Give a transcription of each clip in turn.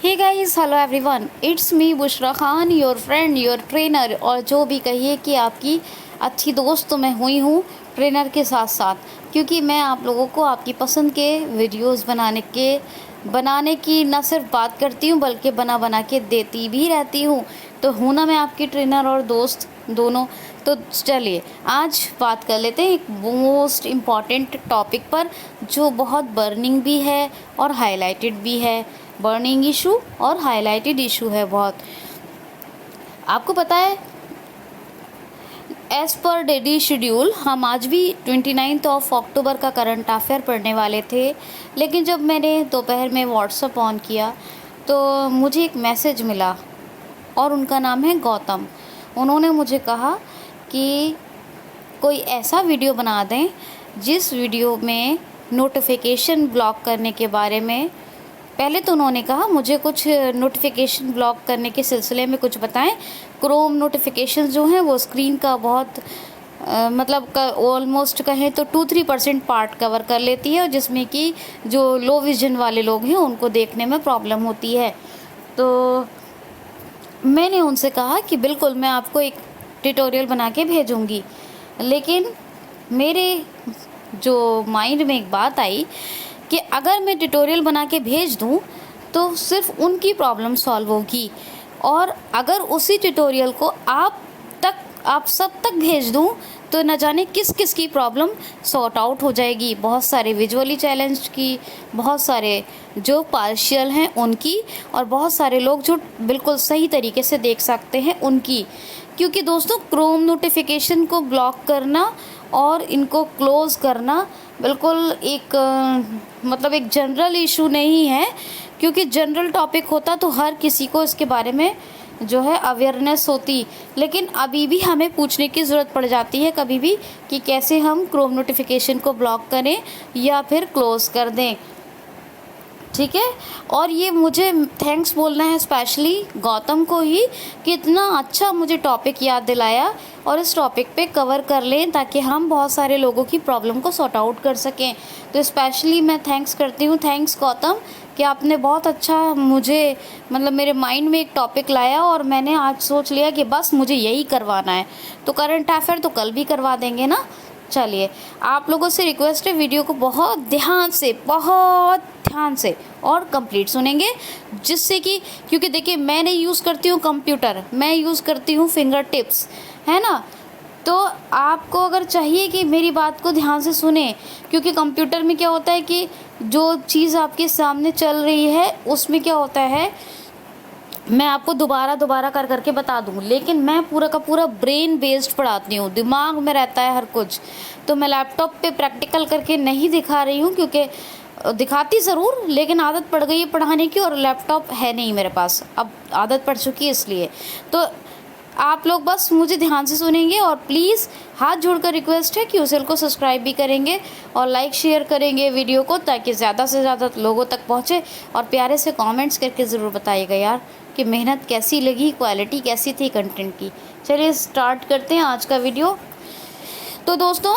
Hey guys, hello everyone, it's me Bushra Khan, your friend, your trainer, और जो भी कहिए कि आपकी अच्छी दोस्त तो मैं हुई हूँ ट्रेनर के साथ साथ, क्योंकि मैं आप लोगों को आपकी पसंद के वीडियोस बनाने की न सिर्फ बात करती हूँ बल्कि बना बना के देती भी रहती हूँ। तो हूँ ना मैं आपकी ट्रेनर और दोस्त दोनों। तो चलिए आज बात कर लेते हैं एक मोस्ट इम्पॉर्टेंट टॉपिक पर, जो बहुत बर्निंग भी है और हाईलाइटेड भी है। बर्निंग इशू और हाईलाइटेड इशू है बहुत। आपको पता है, एज़ पर डेली शेड्यूल हम आज भी 29 ऑफ अक्टूबर का करंट अफेयर पढ़ने वाले थे, लेकिन जब मैंने दोपहर में व्हाट्सएप ऑन किया तो मुझे एक मैसेज मिला और उनका नाम है गौतम। उन्होंने मुझे कहा कि कोई ऐसा वीडियो बना दें जिस वीडियो में नोटिफिकेशन ब्लॉक करने के बारे में, पहले तो उन्होंने कहा मुझे कुछ नोटिफिकेशन ब्लॉक करने के सिलसिले में कुछ बताएं। क्रोम नोटिफिकेशन जो हैं वो स्क्रीन का बहुत मतलब ऑलमोस्ट कहें तो 2-3% पार्ट कवर कर लेती है, और जिसमें कि जो लो विजन वाले लोग हैं उनको देखने में प्रॉब्लम होती है। तो मैंने उनसे कहा कि बिल्कुल मैं आपको एक ट्यूटोरियल बना के भेजूँगी, लेकिन मेरे जो माइंड में एक बात आई कि अगर मैं ट्यूटोरियल बना के भेज दूँ तो सिर्फ उनकी प्रॉब्लम सॉल्व होगी, और अगर उसी ट्यूटोरियल को आप सब तक भेज दूँ तो न जाने किस किस की प्रॉब्लम सॉर्ट आउट हो जाएगी। बहुत सारे विजुअली चैलेंज्ड की, बहुत सारे जो पार्शियल हैं उनकी, और बहुत सारे लोग जो बिल्कुल सही तरीके से देख सकते हैं उनकी। क्योंकि दोस्तों, क्रोम नोटिफिकेशन को ब्लॉक करना और इनको क्लोज़ करना बिल्कुल एक मतलब एक जनरल इशू नहीं है, क्योंकि जनरल टॉपिक होता तो हर किसी को इसके बारे में जो है अवेयरनेस होती। लेकिन अभी भी हमें पूछने की ज़रूरत पड़ जाती है कभी भी कि कैसे हम क्रोम नोटिफिकेशन को ब्लॉक करें या फिर क्लोज़ कर दें। ठीक है, और ये मुझे थैंक्स बोलना है स्पेशली गौतम को ही कि इतना अच्छा मुझे टॉपिक याद दिलाया और इस टॉपिक पे कवर कर लें ताकि हम बहुत सारे लोगों की प्रॉब्लम को सॉर्ट आउट कर सकें। तो स्पेशली मैं थैंक्स करती हूँ, थैंक्स गौतम, कि आपने बहुत अच्छा मुझे मतलब मेरे माइंड में एक टॉपिक लाया और मैंने आज सोच लिया कि बस मुझे यही करवाना है। तो करंट अफेयर तो कल भी करवा देंगे ना। चलिए, आप लोगों से रिक्वेस्ट है, वीडियो को बहुत ध्यान से और कंप्लीट सुनेंगे, जिससे कि क्योंकि देखिए मैं नहीं यूज़ करती हूँ कंप्यूटर, मैं यूज़ करती हूँ फिंगर टिप्स, है ना। तो आपको अगर चाहिए कि मेरी बात को ध्यान से सुने, क्योंकि कंप्यूटर में क्या होता है कि जो चीज़ आपके सामने चल रही है उसमें क्या होता है, मैं आपको दोबारा कर करके बता दूँ, लेकिन मैं पूरा का पूरा ब्रेन बेस्ड पढ़ाती हूँ, दिमाग में रहता है हर कुछ। तो मैं लैपटॉप पे प्रैक्टिकल करके नहीं दिखा रही हूँ, क्योंकि दिखाती ज़रूर, लेकिन आदत पड़ गई है पढ़ाने की और लैपटॉप है नहीं मेरे पास, अब आदत पड़ चुकी है इसलिए। तो आप लोग बस मुझे ध्यान से सुनेंगे और प्लीज़ हाथ जोड़कर रिक्वेस्ट है कि उस चैनल को सब्सक्राइब भी करेंगे और लाइक शेयर करेंगे वीडियो को, ताकि ज़्यादा से ज़्यादा लोगों तक पहुँचे। और प्यारे से कमेंट्स करके ज़रूर बताइएगा यार कि मेहनत कैसी लगी, क्वालिटी कैसी थी कंटेंट की। चलिए स्टार्ट करते हैं आज का वीडियो। तो दोस्तों,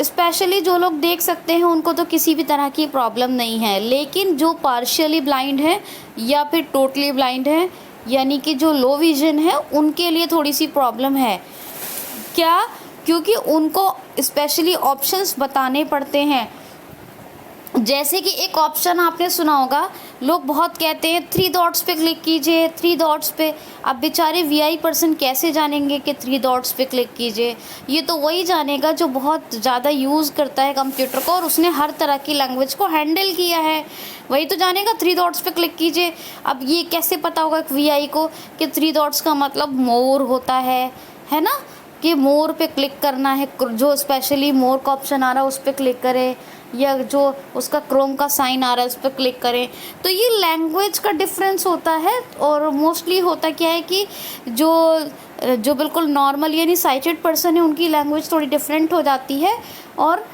स्पेशली जो लोग देख सकते हैं उनको तो किसी भी तरह की प्रॉब्लम नहीं है, लेकिन जो पार्शियली ब्लाइंड है या फिर टोटली ब्लाइंड है, यानी कि जो लो विजन है, उनके लिए थोड़ी सी प्रॉब्लम है। क्या? क्योंकि उनको स्पेशली ऑप्शंस बताने पड़ते हैं। जैसे कि एक ऑप्शन आपने सुना होगा, लोग बहुत कहते हैं 3 डॉट्स पे क्लिक कीजिए, 3 डॉट्स पे। अब बेचारे वीआई पर्सन कैसे जानेंगे कि 3 डॉट्स पे क्लिक कीजिए? ये तो वही जानेगा जो बहुत ज़्यादा यूज़ करता है कंप्यूटर को और उसने हर तरह की लैंग्वेज को हैंडल किया है, वही तो जानेगा 3 डॉट्स पे क्लिक कीजिए। अब ये कैसे पता होगा वीआई को कि 3 डॉट्स का मतलब मोर होता है ना, कि मोर पे क्लिक करना है, जो स्पेशली मोर का ऑप्शन आ रहा है उस पर क्लिक करें, या जो उसका क्रोम का साइन आ रहा है उस पर क्लिक करें। तो ये लैंग्वेज का डिफरेंस होता है, और मोस्टली होता क्या है कि जो बिल्कुल नॉर्मल यानी साइटेड पर्सन है उनकी लैंग्वेज थोड़ी डिफरेंट हो जाती है, और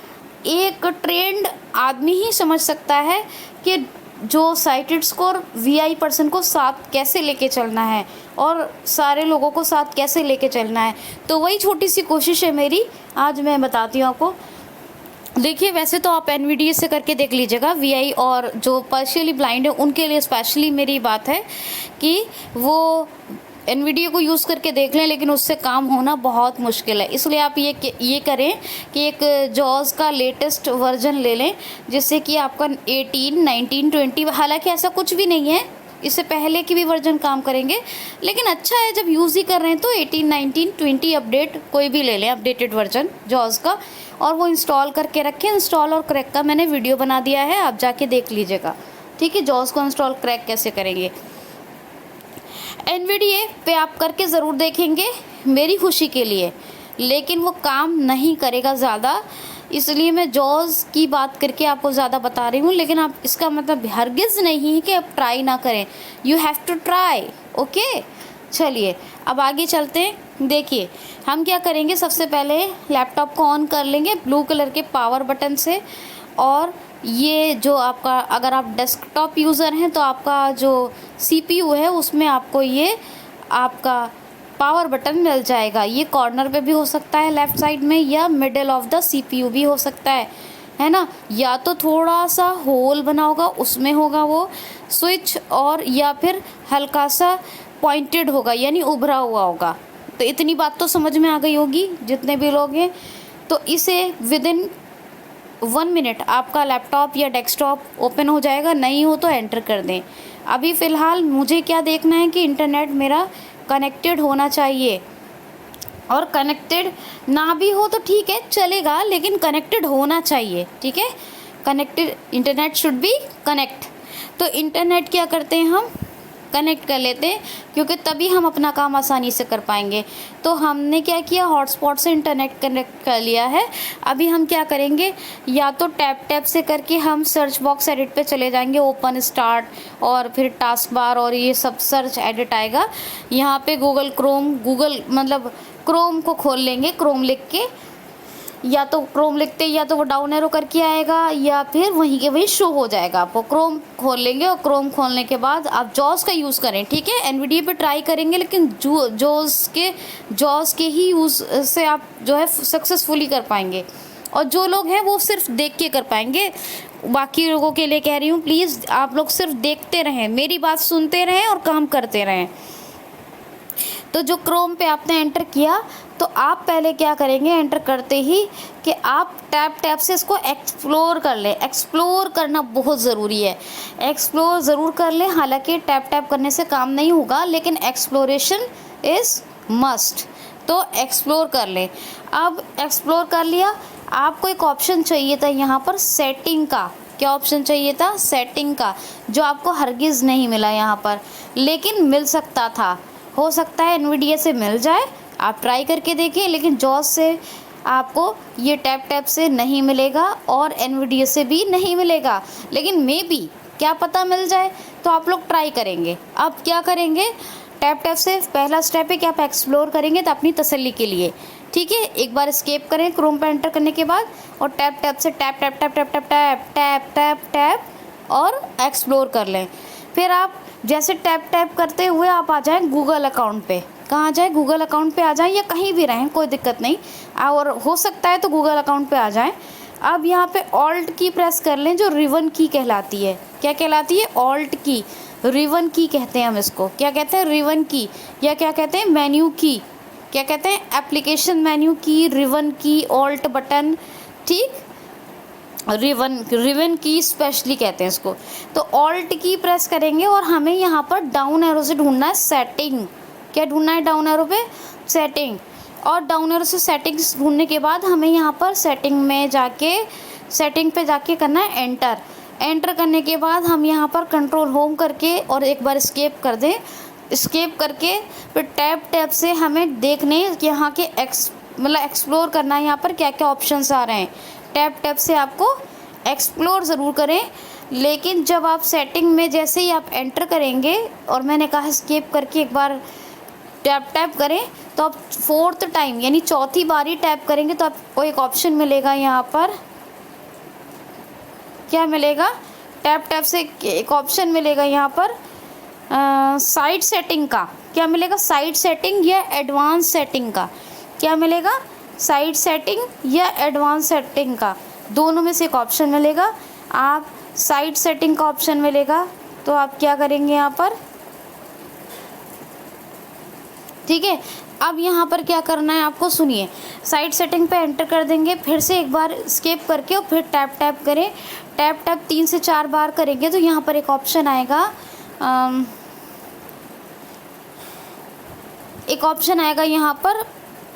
एक ट्रेंड आदमी ही समझ सकता है कि जो साइटेड स्कोर वीआई पर्सन को साथ कैसे लेके चलना है और सारे लोगों को साथ कैसे लेके चलना है। तो वही छोटी सी कोशिश है मेरी, आज मैं बताती हूँ आपको। देखिए वैसे तो आप एनवीडीए से करके देख लीजिएगा, वीआई और जो पार्शियली ब्लाइंड है उनके लिए स्पेशली मेरी बात है कि वो एनवीडीए को यूज़ करके देख लें, लेकिन उससे काम होना बहुत मुश्किल है। इसलिए आप ये करें कि एक जॉज का लेटेस्ट वर्जन ले लें, जिससे कि आपका 18, 19, 20, हालांकि ऐसा कुछ भी नहीं है, इससे पहले की भी वर्जन काम करेंगे, लेकिन अच्छा है जब यूज़ ही कर रहे हैं तो 18, 19, 20 अपडेट कोई भी ले लें, अपडेटेड वर्जन जॉज का, और वो इंस्टॉल करके रखें। इंस्टॉल और क्रैक का मैंने वीडियो बना दिया है, आप जाके देख लीजिएगा, ठीक है, जॉज को इंस्टॉल क्रैक कैसे करेंगे। एनवीडीए पे आप करके ज़रूर देखेंगे मेरी खुशी के लिए, लेकिन वो काम नहीं करेगा ज़्यादा, इसलिए मैं जॉज की बात करके आपको ज़्यादा बता रही हूँ। लेकिन आप इसका मतलब हरगिज़ नहीं है कि आप ट्राई ना करें, you have to try, okay. चलिए अब आगे चलते हैं। देखिए हम क्या करेंगे, सबसे पहले लैपटॉप को ऑन कर लेंगे ब्लू कलर के पावर बटन से, और ये जो आपका, अगर आप डेस्कटॉप यूज़र हैं तो आपका जो सीपीयू है उसमें आपको ये आपका पावर बटन मिल जाएगा। ये कॉर्नर पे भी हो सकता है लेफ़्ट साइड में, या मिडल ऑफ द सीपीयू भी हो सकता है ना, या तो थोड़ा सा होल बना होगा उसमें होगा वो स्विच, और या फिर हल्का सा पॉइंटेड होगा यानी उभरा हुआ होगा। तो इतनी बात तो समझ में आ गई होगी जितने भी लोग हैं। तो इसे विदिन 1 मिनट आपका लैपटॉप या डेस्कटॉप ओपन हो जाएगा, नहीं हो तो एंटर कर दें। अभी फ़िलहाल मुझे क्या देखना है कि इंटरनेट मेरा कनेक्टेड होना चाहिए, और कनेक्टेड ना भी हो तो ठीक है चलेगा, लेकिन कनेक्टेड होना चाहिए, ठीक है, connected, internet should be connect. तो इंटरनेट क्या करते हैं हम कनेक्ट कर लेते हैं, क्योंकि तभी हम अपना काम आसानी से कर पाएंगे। तो हमने क्या किया, हॉटस्पॉट से इंटरनेट कनेक्ट कर लिया है। अभी हम क्या करेंगे, या तो टैप से करके हम सर्च बॉक्स एडिट पे चले जाएंगे, ओपन स्टार्ट, और फिर टास्क बार और ये सब सर्च एडिट आएगा। यहाँ पे गूगल क्रोम को खोल लेंगे, क्रोम लिख के, या तो क्रोम लिखते या तो वो डाउन एरो करके आएगा, या फिर वहीं के वहीं शो हो जाएगा। आपको क्रोम खोल लेंगे, और क्रोम खोलने के बाद आप जॉज का यूज़ करें, ठीक है। एनवीडीए पे ट्राई करेंगे, लेकिन जॉज के ही यूज़ से आप जो है सक्सेसफुली कर पाएंगे, और जो लोग हैं वो सिर्फ देख के कर पाएंगे। बाकी लोगों के लिए कह रही हूँ, प्लीज़ आप लोग सिर्फ देखते रहें, मेरी बात सुनते रहें और काम करते रहें। तो जो क्रोम पे आपने एंटर किया, तो आप पहले क्या करेंगे, एंटर करते ही कि आप टैप से इसको एक्सप्लोर कर लें। एक्सप्लोर करना बहुत ज़रूरी है, एक्सप्लोर ज़रूर कर लें। हालांकि टैप करने से काम नहीं होगा, लेकिन एक्सप्लोरेशन इज़ मस्ट, तो एक्सप्लोर कर लें। अब एक्सप्लोर कर लिया, आपको एक ऑप्शन चाहिए था यहाँ पर सेटिंग का। क्या ऑप्शन चाहिए था, सेटिंग का, जो आपको हरगिज़ नहीं मिला यहाँ पर, लेकिन मिल सकता था। हो सकता है एनवीडीए से मिल जाए, आप ट्राई करके देखिए, लेकिन जॉज से आपको ये टैप से नहीं मिलेगा, और एनवीडीए से भी नहीं मिलेगा, लेकिन मे बी क्या पता मिल जाए, तो आप लोग ट्राई करेंगे। अब क्या करेंगे, टैप से पहला स्टेप है कि आप एक्सप्लोर करेंगे, तो अपनी तसल्ली के लिए, ठीक है, एक बार एस्केप करें क्रोम पर एंटर करने के बाद, और टैप से टैप और एक्सप्लोर कर लें। फिर आप जैसे टैप करते हुए आप आ जाएं गूगल अकाउंट पे। कहाँ आ जाए, गूगल अकाउंट पे आ जाएं, या कहीं भी रहें कोई दिक्कत नहीं, और हो सकता है तो गूगल अकाउंट पे आ जाएं। अब यहाँ पे ऑल्ट की प्रेस कर लें, जो रिवन की कहलाती है। क्या कहलाती है, ऑल्ट की, रिवन की कहते हैं हम इसको। क्या कहते हैं, रिवन की, या क्या कहते हैं, मेन्यू की, क्या कहते हैं, एप्लीकेशन मेन्यू की, रिवन की, ऑल्ट बटन, ठीक, रिवन की स्पेशली कहते हैं इसको। तो ऑल्ट की प्रेस करेंगे, और हमें यहाँ पर डाउन एरो से ढूंढना है सेटिंग। क्या ढूंढना है, डाउन एरो पे सेटिंग, और डाउन एरो से सेटिंग्स ढूंढने के बाद हमें यहाँ पर सेटिंग पे जाके करना है एंटर करने के बाद हम यहाँ पर कंट्रोल होम करके और एक बार एस्केप कर दें। एस्केप करके फिर टैप से हमें देखने कि यहाँ के एक्सप्लोर करना है, यहाँ पर क्या क्या ऑप्शंस आ रहे हैं। टैप से आपको एक्सप्लोर ज़रूर करें, लेकिन जब आप सेटिंग में जैसे ही आप एंटर करेंगे, और मैंने कहा एस्केप करके एक बार टैप करें, तो आप 4th टाइम यानी चौथी बारी टैप करेंगे तो आपको एक ऑप्शन मिलेगा यहाँ पर। क्या मिलेगा, टैप से एक ऑप्शन मिलेगा यहाँ पर साइड सेटिंग का। क्या मिलेगा, साइड सेटिंग या एडवांस सेटिंग का। क्या मिलेगा, साइड सेटिंग या एडवांस सेटिंग का। दोनों में से एक ऑप्शन मिलेगा। आप साइट सेटिंग का ऑप्शन मिलेगा, तो आप क्या करेंगे यहाँ पर, ठीक है। अब यहाँ पर क्या करना है आपको, सुनिए, साइट सेटिंग पे एंटर कर देंगे, फिर से एक बार स्केप करके और फिर टैप टैप करें। टैप टैप 3 से 4 बार करेंगे तो यहाँ पर एक ऑप्शन आएगा, एक ऑप्शन आएगा यहाँ पर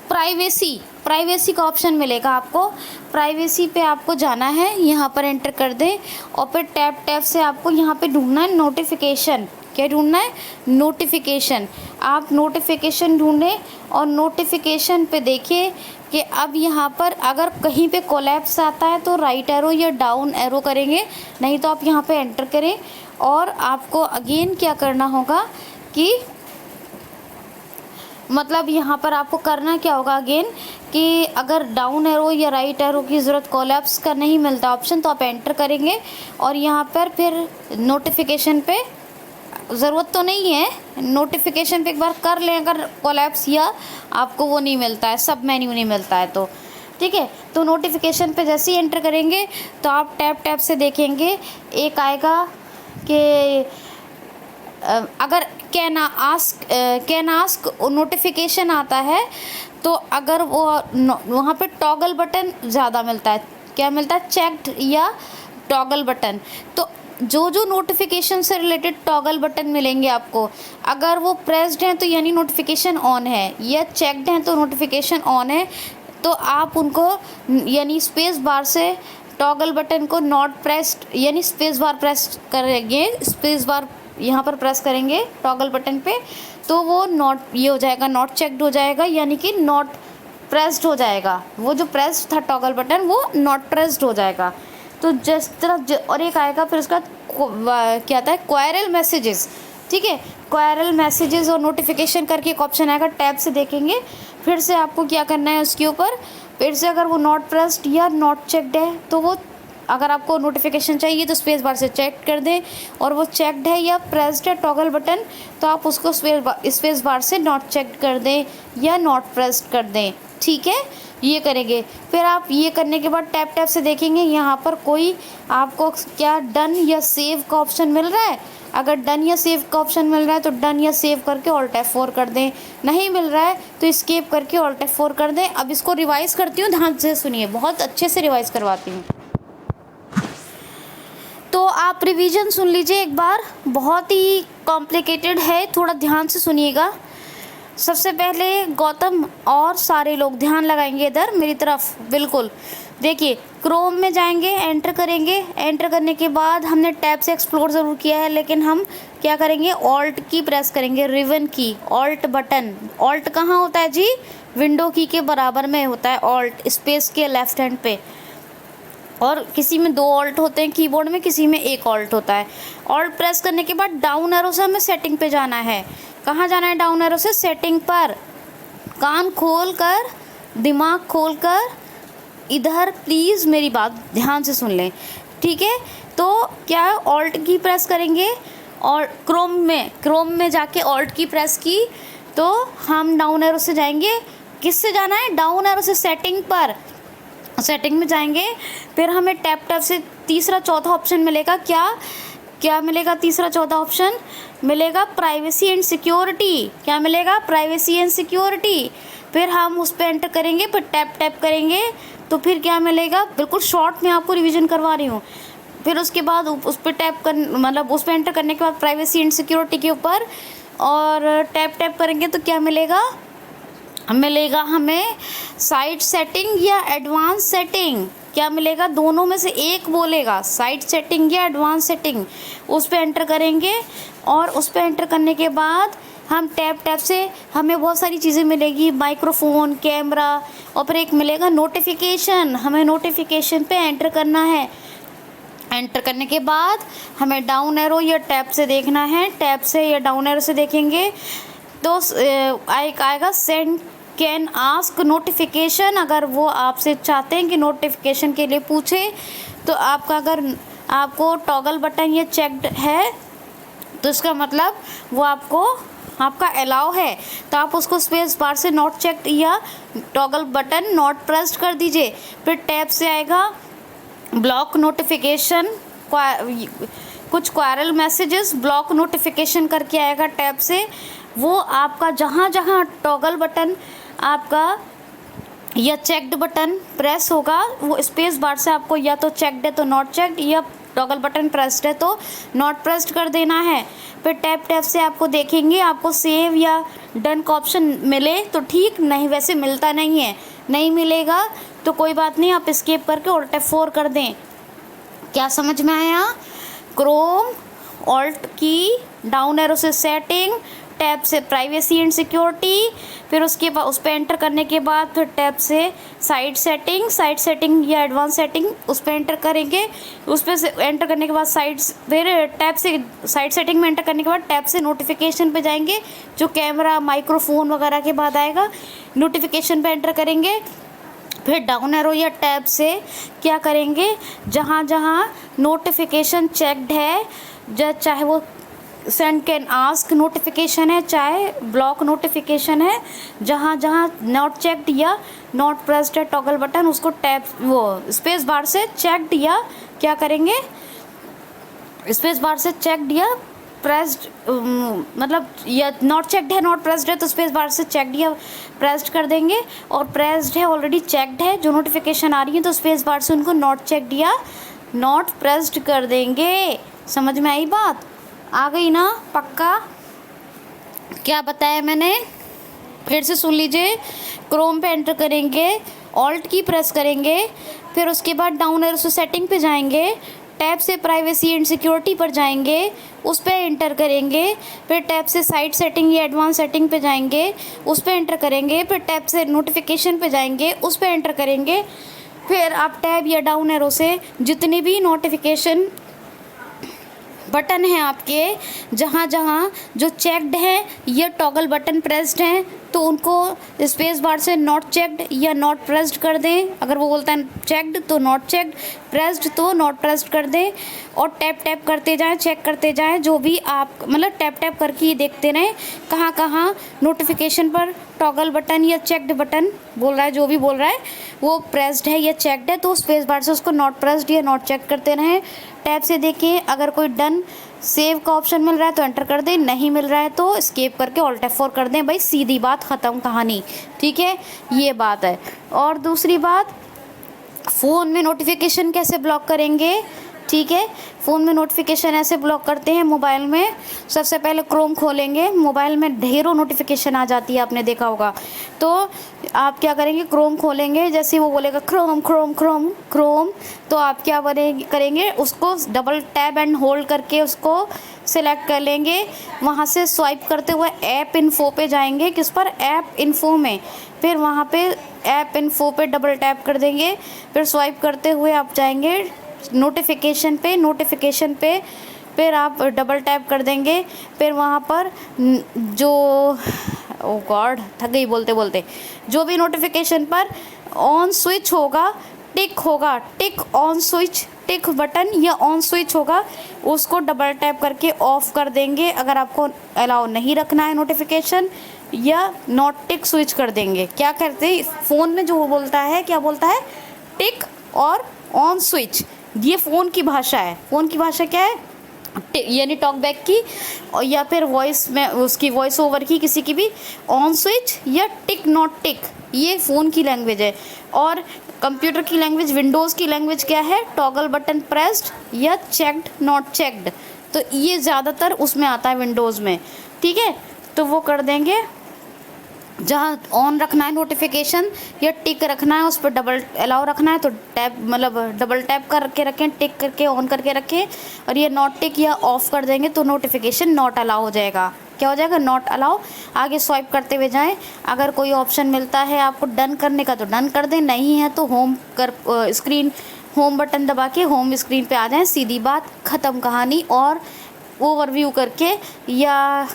प्राइवेसी का ऑप्शन मिलेगा आपको। प्राइवेसी पे आपको जाना है, यहाँ पर एंटर कर दें और फिर टैप टैप से आपको यहाँ पे ढूंढना है नोटिफिकेशन। क्या ढूंढना है, नोटिफिकेशन। आप नोटिफिकेशन ढूंढें और नोटिफिकेशन पे देखिए कि अब यहाँ पर अगर कहीं पे कोलैप्स आता है तो राइट एरो या डाउन एरो करेंगे, नहीं तो आप यहाँ पे एंटर करें। और आपको अगेन क्या करना होगा कि मतलब यहाँ पर आपको करना क्या होगा अगेन, कि अगर डाउन एरो या राइट एरो की ज़रूरत, कोलैप्स का नहीं मिलता ऑप्शन, तो आप एंटर करेंगे और यहाँ पर फिर नोटिफिकेशन पे ज़रूरत तो नहीं है, नोटिफिकेशन पे एक बार कर लें अगर कोलैप्स या आपको वो नहीं मिलता है, सब मेन्यू नहीं मिलता है तो, ठीक है। तो नोटिफिकेशन पे जैसे ही एंटर करेंगे तो आप टैप टैप से देखेंगे एक आएगा कि अगर कैन आस्क नोटिफिकेशन आता है तो अगर वो वहाँ पे टॉगल बटन ज़्यादा मिलता है, क्या मिलता है, चेक्ड या टॉगल बटन। तो जो नोटिफिकेशन से रिलेटेड टॉगल बटन मिलेंगे आपको, अगर वो प्रेस्ड हैं तो यानी नोटिफिकेशन ऑन है, या चेक्ड हैं तो नोटिफिकेशन ऑन है, तो आप उनको यानी स्पेस बार से टॉगल बटन को नॉट प्रेस्ड यानी स्पेस बार प्रेस करेंगे, स्पेस बार यहाँ पर प्रेस करेंगे टॉगल बटन पे, तो वो नॉट ये हो जाएगा, नॉट चेक्ड हो जाएगा, यानी कि नॉट प्रेस्ड हो जाएगा। वो जो प्रेस्ड था टॉगल बटन वो नॉट प्रेस्ड हो जाएगा। तो जिस तरह और एक आएगा फिर उसका क्या आता है, क्वायरल मैसेजेस, ठीक है। क्वायरल मैसेजेस और नोटिफिकेशन करके एक ऑप्शन आएगा, टैब से देखेंगे। फिर से आपको क्या करना है उसके ऊपर, फिर से अगर वो नॉट प्रेस्ड या नॉट चेक्ड है तो वो, अगर आपको नोटिफिकेशन चाहिए तो स्पेस बार से चेक कर दें, और वो चेक्ड है या प्रेस्ड है टॉगल बटन तो आप उसको स्पेस बार से नॉट चेक्ड कर दें या नॉट प्रेस्ड कर दें, ठीक है। ये करेंगे। फिर आप ये करने के बाद टैप टैप से देखेंगे यहाँ पर कोई आपको क्या डन या सेव का ऑप्शन मिल रहा है। अगर डन या सेव का ऑप्शन मिल रहा है तो डन या सेव करके ऑल्ट F4 कर दें, नहीं मिल रहा है तो स्केप करके ऑल्ट F4 कर दें। अब इसको रिवाइज़ करती हूँ, ध्यान से सुनिए, बहुत अच्छे से रिवाइज़ करवाती हूँ। तो आप रिवीजन सुन लीजिए एक बार, बहुत ही कॉम्प्लिकेटेड है, थोड़ा ध्यान से सुनिएगा। सबसे पहले गौतम और सारे लोग ध्यान लगाएंगे इधर मेरी तरफ, बिल्कुल। देखिए, क्रोम में जाएंगे, एंटर करेंगे, एंटर करने के बाद हमने टैब से एक्सप्लोर ज़रूर किया है, लेकिन हम क्या करेंगे, ऑल्ट की प्रेस करेंगे, रिवन की, ऑल्ट बटन। ऑल्ट कहाँ होता है जी, विंडो की के बराबर में होता है ऑल्ट, स्पेस के लेफ्ट हैंड पे, और किसी में 2 ऑल्ट होते हैं कीबोर्ड में, किसी में 1 ऑल्ट होता है। ऑल्ट प्रेस करने के बाद डाउन एरो से हमें सेटिंग पे जाना है। कहाँ जाना है, डाउन एरो से सेटिंग पर। कान खोल कर, दिमाग खोल कर इधर प्लीज़ मेरी बात ध्यान से सुन लें, ठीक है। तो क्या ऑल्ट की प्रेस करेंगे और क्रोम में जाके ऑल्ट की प्रेस की तो हम डाउन एरो से जाएंगे। किससे जाना है, डाउन एरो से सेटिंग पर, सेटिंग में जाएंगे। फिर हमें टैप टैप से तीसरा चौथा ऑप्शन मिलेगा। क्या मिलेगा, तीसरा चौथा ऑप्शन मिलेगा प्राइवेसी एंड सिक्योरिटी। क्या मिलेगा, प्राइवेसी एंड सिक्योरिटी। फिर हम उस पर एंटर करेंगे, फिर टैप टैप करेंगे तो फिर क्या मिलेगा, बिल्कुल शॉर्ट में आपको रिवीजन करवा रही हूँ। फिर उसके बाद उस पर मतलब उस पर एंटर करने के बाद प्राइवेसी एंड सिक्योरिटी के ऊपर और टैप टैप करेंगे तो क्या मिलेगा हमें साइट सेटिंग या एडवांस सेटिंग। क्या मिलेगा, दोनों में से एक बोलेगा, साइट सेटिंग या एडवांस सेटिंग। उस पर एंटर करेंगे और उस पर एंटर करने के बाद हम टैप टैप से हमें बहुत सारी चीज़ें मिलेगी, माइक्रोफोन, कैमरा, और फिर एक मिलेगा नोटिफिकेशन। हमें नोटिफिकेशन पे एंटर करना है। एंटर करने के बाद हमें डाउन एरो या टैप से देखना है, टैप से या डाउन एरो से देखेंगे तो आएगा सेंड कैन आस्क नोटिफिकेशन। अगर वो आपसे चाहते हैं कि नोटिफिकेशन के लिए पूछे तो आपका, अगर आपको टॉगल बटन ये चेक्ड है तो इसका मतलब वो आपका अलाउ है, तो आप उसको स्पेस बार से नॉट चेक्ड या टॉगल बटन नॉट प्रेस्ड कर दीजिए। फिर टैब से आएगा ब्लॉक नोटिफिकेशन, कुछ वायरल मैसेजेस ब्लॉक नोटिफिकेशन करके आएगा टैब से। वो आपका जहाँ जहाँ टॉगल बटन आपका या चेक्ड बटन प्रेस होगा, वो स्पेस बार से आपको या तो चेक्ड है तो नॉट चेक्ड, या टॉगल बटन प्रेस्ड है तो नॉट प्रेस्ड कर देना है। फिर टैप से आपको देखेंगे, आपको सेव या डन का ऑप्शन मिले तो ठीक, नहीं वैसे मिलता नहीं है, नहीं मिलेगा तो कोई बात नहीं, आप एस्केप करके ऑल्ट F4 कर दें। क्या समझ में आया? क्रोम, ऑल्ट की, डाउन एरो से सेटिंग, टैब से प्राइवेसी एंड सिक्योरिटी, फिर उसके बाद उस पर एंटर करने के बाद फिर टैब से साइड सेटिंग या एडवांस सेटिंग उस पर एंटर करेंगे। उस पर एंटर करने के बाद फिर टैब से साइड सेटिंग में एंटर करने के बाद टैब से नोटिफिकेशन पे जाएंगे, जो कैमरा माइक्रोफोन वगैरह के बाद आएगा। नोटिफिकेशन पे एंटर करेंगे, फिर डाउन एरो या टैब से क्या करेंगे, जहाँ जहाँ नोटिफिकेशन चेक्ड है, चाहे वो सेंड कैन आस्क नोटिफिकेशन है, चाहे ब्लॉक नोटिफिकेशन है, जहाँ जहाँ नॉट चेक्ड या नॉट प्रेस्ड है टॉगल बटन, उसको टैब वो स्पेस बार से चेक्ड या क्या करेंगे, स्पेस बार से चेक्ड या प्रेस्ड, मतलब या नॉट चेक्ड है नॉट प्रेस्ड है तो स्पेस बार से चेक्ड या प्रेस्ड कर देंगे, और प्रेस्ड है ऑलरेडी चेक्ड है जो नोटिफिकेशन आ रही है तो स्पेस बार से उनको नॉट चेक्ड या नॉट प्रेस्ड कर देंगे। समझ में आई बात? आ गई ना? पक्का? क्या बताया मैंने? फिर से सुन लीजिए। क्रोम पे एंटर करेंगे, ऑल्ट की प्रेस करेंगे, फिर उसके बाद डाउन एरो से सेटिंग पे जाएंगे, टैब से प्राइवेसी एंड सिक्योरिटी पर जाएंगे, उस पर एंटर करेंगे, फिर टैब से साइड सेटिंग या एडवांस सेटिंग पे जाएंगे, उस पर एंटर करेंगे, फिर टैब से नोटिफिकेशन पे जाएंगे, उस पर एंटर करेंगे, फिर आप टैब या डाउन एरो से जितने भी नोटिफिकेशन बटन हैं आपके, जहाँ जहाँ जो चेक्ड हैं या टॉगल बटन प्रेस्ड हैं तो उनको स्पेस बार से नॉट चेक्ड या नॉट प्रेस्ड कर दें। अगर वो बोलता है चेक्ड तो नॉट चेक्ड, प्रेस्ड तो नॉट प्रेस्ड कर दें, और टैप करते जाएं, चेक करते जाएं, जो भी आप मतलब टैप करके ये देखते रहें कहाँ कहाँ नोटिफिकेशन पर टॉगल बटन या चेक्ड बटन बोल रहा है, जो भी बोल रहा है वो प्रेस्ड है या चेक्ड है तो स्पेस बार से उसको नॉट प्रेस्ड या नॉट चेक करते रहें। टैब से देखें, अगर कोई डन सेव का ऑप्शन मिल रहा है तो एंटर कर दें, नहीं मिल रहा है तो एस्केप करके ऑल्ट F4 कर दें। भाई सीधी बात, ख़त्म कहानी। ठीक है, ये बात है। और दूसरी बात, फ़ोन में नोटिफिकेशन कैसे ब्लॉक करेंगे? ठीक है, फ़ोन में नोटिफिकेशन ऐसे ब्लॉक करते हैं। मोबाइल में सबसे पहले क्रोम खोलेंगे, मोबाइल में ढेरों नोटिफिकेशन आ जाती है, आपने देखा होगा। तो आप क्या करेंगे, क्रोम खोलेंगे, जैसे ही वो बोलेगा क्रोम क्रोम क्रोम क्रोम, तो आप क्या करेंगे, उसको डबल टैब एंड होल्ड करके उसको सिलेक्ट कर लेंगे। वहाँ से स्वाइप करते हुए ऐप इन्फो पे जाएंगे। किस पर? ऐप इन्फो में। फिर वहाँ पे ऐप इन्फो पे डबल टैप कर देंगे, फिर स्वाइप करते हुए आप जाएंगे नोटिफिकेशन पे, फिर आप डबल टैप कर देंगे। फिर वहाँ पर जो ओ गॉड थक गई बोलते बोलते, जो भी नोटिफिकेशन पर ऑन स्विच होगा, tick on switch, tick button या ऑन स्विच होगा, उसको डबल टैप करके ऑफ कर देंगे। अगर आपको अलाउ नहीं रखना है नोटिफिकेशन, या नॉट टिक स्विच कर देंगे। क्या करते हैं फ़ोन में जो बोलता है, क्या बोलता है? टिक और ऑन स्विच। ये फ़ोन की भाषा है। फ़ोन की भाषा क्या है? यानी टॉक बैक की, या फिर वॉइस में उसकी वॉइस ओवर की, किसी की भी, ऑन स्विच या टिक नॉट टिक, ये फ़ोन की लैंग्वेज है। और कंप्यूटर की लैंग्वेज, विंडोज़ की लैंग्वेज क्या है? टॉगल बटन प्रेस्ड या चेक्ड नॉट चेक्ड। तो ये ज़्यादातर उसमें आता है विंडोज़ में। ठीक है, तो वो कर देंगे। जहाँ ऑन रखना है नोटिफिकेशन या टिक रखना है, उस पर डबल अलाउ रखना है तो टैप मतलब डबल टैप करके रखें, टिक करके ऑन करके रखें। और ये नॉट टिक या ऑफ़ कर देंगे तो नोटिफिकेशन नॉट अलाउ हो जाएगा। क्या हो जाएगा? Not allow. आगे स्वाइप करते हुए जाएं। अगर कोई ऑप्शन मिलता है आपको डन करने का तो डन कर दें, नहीं है तो होम बटन दबा के होम स्क्रीन पे आ जाएं। सीधी बात, ख़त्म कहानी। और ओवरव्यू करके या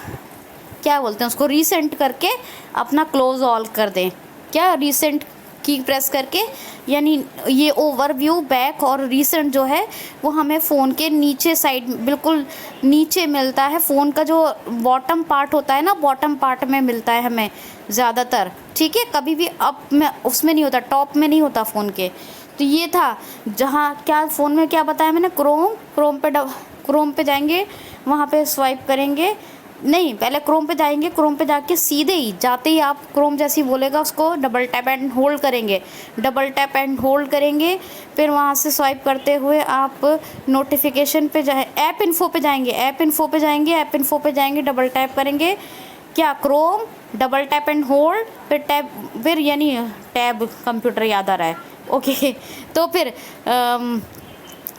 क्या बोलते हैं उसको, रीसेंट करके अपना क्लोज ऑल कर दें। क्या? रीसेंट की प्रेस करके, यानी ये ओवरव्यू, बैक और रीसेंट जो है वो हमें फ़ोन के नीचे साइड, बिल्कुल नीचे मिलता है। फ़ोन का जो बॉटम पार्ट होता है ना, बॉटम पार्ट में मिलता है हमें ज़्यादातर। ठीक है, कभी भी अप में उसमें नहीं होता, टॉप में नहीं होता फ़ोन के। तो ये था, जहाँ क्या फ़ोन में क्या बताया मैंने, क्रोम पे जाएंगे, वहाँ पे स्वाइप करेंगे, नहीं पहले क्रोम पे जाएंगे, क्रोम पे जाके सीधे ही जाते ही आप क्रोम जैसे ही बोलेगा उसको डबल टैप एंड होल्ड करेंगे, डबल टैप एंड होल्ड करेंगे। फिर वहाँ से स्वाइप करते हुए आप नोटिफिकेशन पे जाए, ऐप इन्फो पे जाएंगे, ऐप इन्फो पे जाएंगे, ऐप इन्फो पे जाएंगे, डबल टैप करेंगे, क्या Chrome, double tap and hold, फिर टैब, फिर यानी टैब कंप्यूटर याद आ रहा है, ओके। तो फिर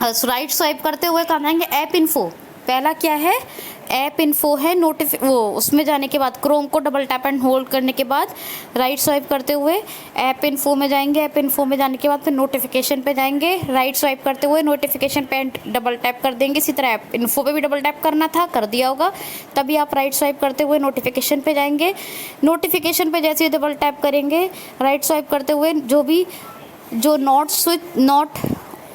राइट स्वाइप करते हुए कहाँ जाएंगे, ऐप इन्फो, पहला क्या है ऐप इन्फो है, उसमें जाने के बाद क्रोम को डबल टैप एंड होल्ड करने के बाद राइट स्वाइप करते हुए ऐप इन्फो में जाएंगे, ऐप इन्फो में जाने के बाद फिर नोटिफिकेशन पे जाएंगे, राइट स्वाइप करते हुए नोटिफिकेशन पे डबल टैप कर देंगे। इसी तरह ऐप इन्फो पे भी डबल टैप करना था, कर दिया होगा, तभी आप राइट स्वाइप करते हुए नोटिफिकेशन पे जाएंगे। नोटिफिकेशन पे जैसे ही डबल टैप करेंगे, राइट स्वाइप करते हुए जो नॉट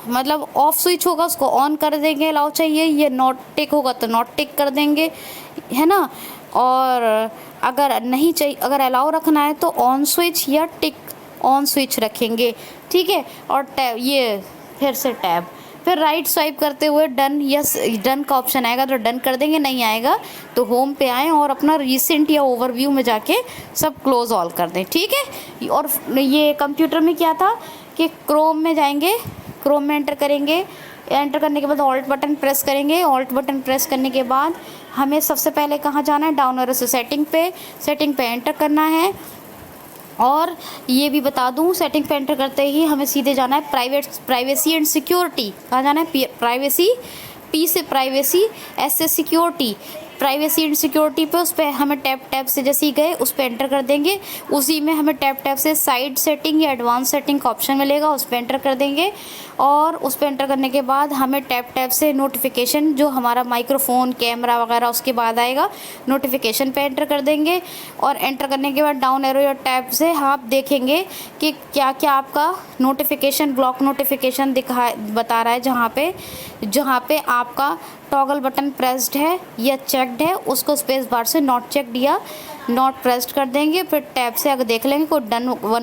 मतलब ऑफ स्विच होगा उसको ऑन कर देंगे, अलाउ चाहिए, ये नॉट टिक होगा तो नॉट टिक कर देंगे, है ना। और अगर नहीं चाहिए, अगर अलाउ रखना है तो ऑन स्विच या टिक ऑन स्विच रखेंगे, ठीक है। और टैब, ये फिर से टैब, फिर राइट स्वाइप करते हुए डन, यस डन का ऑप्शन आएगा तो डन कर देंगे, नहीं आएगा तो होम पे आएँ और अपना रिसेंट या ओवरव्यू में जाके सब क्लोज ऑल कर दें, ठीक है। और ये कंप्यूटर में क्या था कि क्रोम में जाएंगे, क्रोम में एंटर करेंगे, एंटर करने के बाद ऑल्ट बटन प्रेस करेंगे, ऑल्ट बटन प्रेस करने के बाद हमें सबसे पहले कहाँ जाना है, डाउन एरो से सेटिंग पे एंटर करना है। और ये भी बता दूँ, सेटिंग पे एंटर करते ही हमें सीधे जाना है प्राइवेसी एंड सिक्योरिटी, कहाँ जाना है, प्राइवेसी, पी से प्राइवेसी, एस से सिक्योरिटी, प्राइवेसी एंड सिक्योरिटी पे उस पर हमें टैब से जैसे ही गए उस पर एंटर कर देंगे। उसी में हमें टैब से साइड सेटिंग या एडवांस सेटिंग का ऑप्शन मिलेगा, उस पर एंटर कर देंगे। और उस पर एंटर करने के बाद हमें टैब से नोटिफिकेशन, जो हमारा माइक्रोफोन, कैमरा वगैरह उसके बाद आएगा, नोटिफिकेशन पे एंटर कर देंगे। और एंटर करने के बाद डाउन एरो या टैब से आप देखेंगे कि क्या क्या आपका नोटिफिकेशन, ब्लॉक नोटिफिकेशन बता रहा है, जहाँ पे आपका टॉगल बटन प्रेस्ड है या चेक्ड है, उसको स्पेस बार से नॉट चेक्ड या नॉट प्रेस्ड कर देंगे। फिर टैब से अगर देख लेंगे कोई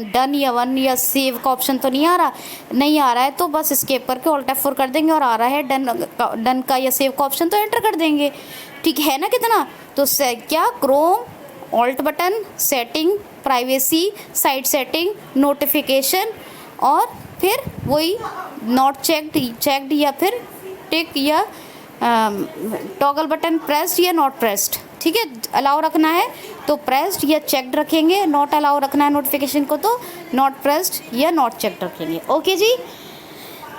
डन या सेव का ऑप्शन तो नहीं आ रहा है तो बस स्केप करके ऑल्ट F4 कर देंगे, और आ रहा है डन का या सेव का ऑप्शन तो एंटर कर देंगे, ठीक है ना। कितना तो क्या, Chrome, alt button, setting, privacy, side setting, notification, और फिर वही नॉट चेक्ड या फिर टिक या टॉगल बटन प्रेस्ड या नॉट प्रेस्ड, ठीक है। अलाउ रखना है तो प्रेस्ड या चेक्ड रखेंगे, नॉट अलाउ रखना है नोटिफिकेशन को तो नॉट प्रेस्ड या नॉट चेक्ड रखेंगे, ओके जी।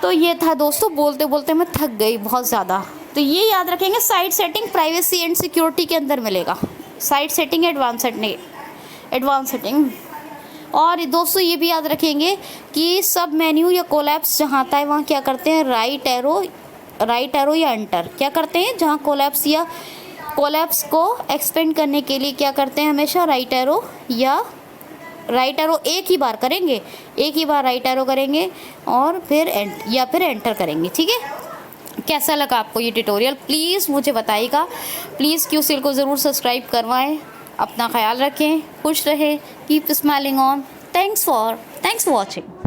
तो ये था दोस्तों, बोलते बोलते मैं थक गई बहुत ज़्यादा। तो ये याद रखेंगे, side setting privacy and security के अंदर मिलेगा, साइड सेटिंग एडवांस सेटिंग। और दोस्तों ये भी याद रखेंगे कि सब मेन्यू या कोलैप्स जहाँ आता है वहाँ क्या करते हैं, राइट एरो या एंटर क्या करते हैं, जहाँ कोलैप्स को एक्सपेंड करने के लिए क्या करते हैं, हमेशा राइट एरो एक ही बार करेंगे, एक ही बार राइट एरो करेंगे और फिर एंटर करेंगे, ठीक है। कैसा लगा आपको ये ट्यूटोरियल, प्लीज़ मुझे बताइएगा, प्लीज़ QCell को ज़रूर सब्सक्राइब करवाएं, अपना ख्याल रखें, खुश रहें, keep smiling on, thanks for watching.